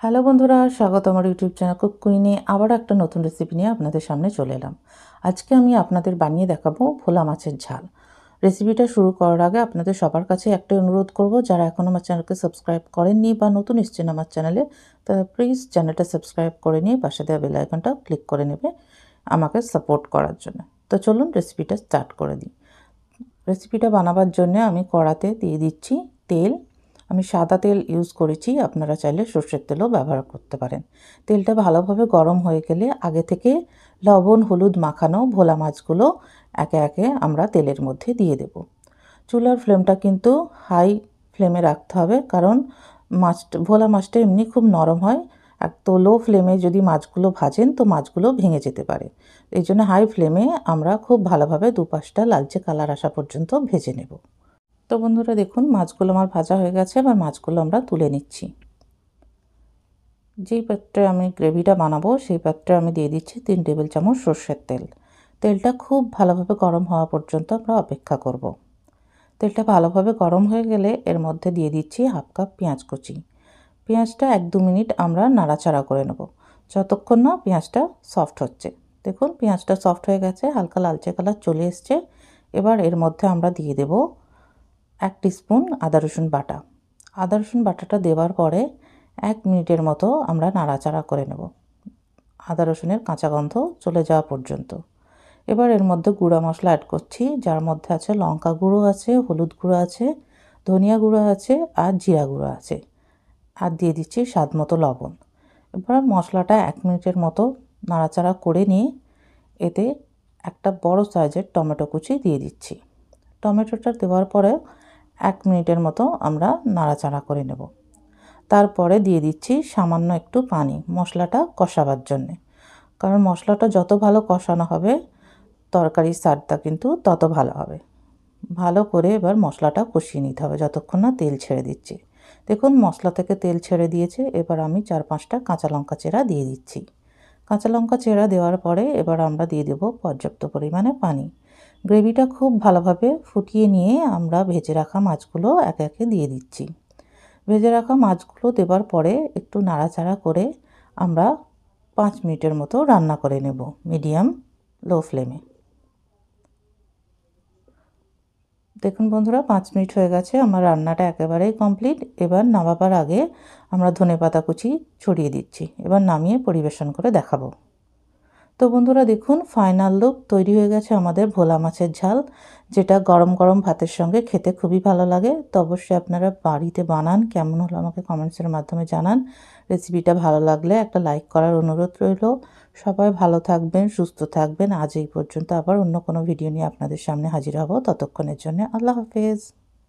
Hello বন্ধুরা, স্বাগত আমার ইউটিউব চ্যানেল কুক কুইনে। আবার একটা নতুন রেসিপি নিয়ে আপনাদের সামনে চলে এলাম। আজকে আমি আপনাদের বানিয়ে দেখাবো ভোলা মাছের ঝাল। রেসিপিটা শুরু করার আগে আপনাদের সবার কাছে একটাই অনুরোধ করব, যারা এখনও আমার চ্যানেলকে সাবস্ক্রাইব করেননি বা নতুন এসেছেন আমার চ্যানেলে, তারা প্লিজ চ্যানেলটা সাবস্ক্রাইব করে নিয়ে পাশে দেওয়া বেল আইকনটা ক্লিক করে নেবে আমাকে সাপোর্ট করার জন্য। তো চলুন রেসিপিটা স্টার্ট করে দিই। রেসিপিটা বানাবার জন্য আমি কড়াতে দিয়ে দিচ্ছি তেল। আমি সাদা তেল ইউজ করেছি, আপনারা চাইলে সর্ষের তেলও ব্যবহার করতে পারেন। তেলটা ভালোভাবে গরম হয়ে গেলে আগে থেকে লবণ হলুদ মাখানো ভোলা মাছগুলো একে একে আমরা তেলের মধ্যে দিয়ে দেব। চুলার ফ্লেমটা কিন্তু হাই ফ্লেমে রাখতে হবে, কারণ ভোলা মাছটা এমনি খুব নরম হয়। আর তো লো ফ্লেমে যদি মাছগুলো ভাজেন তো মাছগুলো ভেঙে যেতে পারে। এই জন্য হাই ফ্লেমে আমরা খুব ভালোভাবে দুপাশটা লালচে কালার আসা পর্যন্ত ভেজে নেব। তো বন্ধুরা দেখুন, মাছগুলো আমার ভাজা হয়ে গেছে। এবার মাছগুলো আমরা তুলে নিচ্ছি। যেই পাত্রে আমি গ্রেভিটা বানাবো সেই পাত্রে আমি দিয়ে দিচ্ছি 3 টেবিল চামচ সর্ষের তেল। তেলটা খুব ভালোভাবে গরম হওয়া পর্যন্ত আমরা অপেক্ষা করব। তেলটা ভালোভাবে গরম হয়ে গেলে এর মধ্যে দিয়ে দিচ্ছি হাফ কাপ পেঁয়াজ কুচি। পেঁয়াজটা 1-2 মিনিট আমরা নাড়াচাড়া করে নেব, যতক্ষণ না পেঁয়াজটা সফট হচ্ছে। দেখুন পেঁয়াজটা সফট হয়ে গেছে, হালকা লালচে কালার চলে এসছে। এবার এর মধ্যে আমরা দিয়ে দেব 1 টিস্পুন আদা রসুন বাটা। আদা রসুন বাটাটা দেওয়ার পরে 1 মিনিটের মতো আমরা নাড়াচাড়া করে নেব, আদা রসুনের কাঁচা গন্ধ চলে যাওয়া পর্যন্ত। এবার এর মধ্যে গুঁড়া মশলা অ্যাড করছি, যার মধ্যে আছে লঙ্কা গুঁড়ো আছে, হলুদ গুঁড়ো আছে, ধনিয়া গুঁড়ো আছে আর জিরা গুঁড়ো আছে। আর দিয়ে দিচ্ছি স্বাদ মতো লবণ। এবার মশলাটা 1 মিনিটের মতো নাড়াচাড়া করে নিয়ে এতে একটা বড় সাইজের টমেটো কুচি দিয়ে দিচ্ছি। টমেটোটা দেওয়ার পরে 1 মিনিটের মতো আমরা নাড়াচাড়া করে নেব। তারপরে দিয়ে দিচ্ছি সামান্য একটু পানি মশলাটা কষাবার জন্যে, কারণ মশলাটা যত ভালো কষানো হবে তরকারির স্বাদটা কিন্তু তত ভালো হবে। ভালো করে এবার মশলাটা কষিয়ে নিতে হবে যতক্ষণ না তেল ছেড়ে দিচ্ছে। দেখুন মশলা থেকে তেল ছেড়ে দিয়েছে। এবার আমি 4-5টা কাঁচা লঙ্কা চেরা দিয়ে দিচ্ছি। কাঁচা লঙ্কা চেরা দেওয়ার পরে এবার আমরা দিয়ে দেব পর্যাপ্ত পরিমাণে পানি। গ্রেভিটা খুব ভালোভাবে ফুটিয়ে নিয়ে আমরা ভেজে রাখা মাছগুলো একে একে দিয়ে দিচ্ছি। ভেজে রাখা মাছগুলো দেওয়ার পরে একটু নাড়াচাড়া করে আমরা 5 মিনিটের মতো রান্না করে নেব মিডিয়াম লো ফ্লেমে। দেখুন বন্ধুরা 5 মিনিট হয়ে গেছে, আমার রান্নাটা একেবারেই কমপ্লিট। এবার নামাবার আগে আমরা ধনেপাতা কুচি ছড়িয়ে দিচ্ছি। এবার নামিয়ে পরিবেশন করে দেখাবো। তো বন্ধুরা দেখুন ফাইনাল লুক তৈরি হয়ে গেছে আমাদের ভোলা মাছের ঝাল, যেটা গরম গরম ভাতের সঙ্গে খেতে খুবই ভালো লাগে। তো অবশ্যই আপনারা বাড়িতে বানান, কেমন হলো আমাকে কমেন্টসের মাধ্যমে জানান। রেসিপিটা ভালো লাগলে একটা লাইক করার অনুরোধ রইল। সবাই ভালো থাকবেন, সুস্থ থাকবেন। আজ এই পর্যন্ত, আবার অন্য কোনো ভিডিও নিয়ে আপনাদের সামনে হাজির হব। ততক্ষণের জন্য আল্লাহ হাফেজ।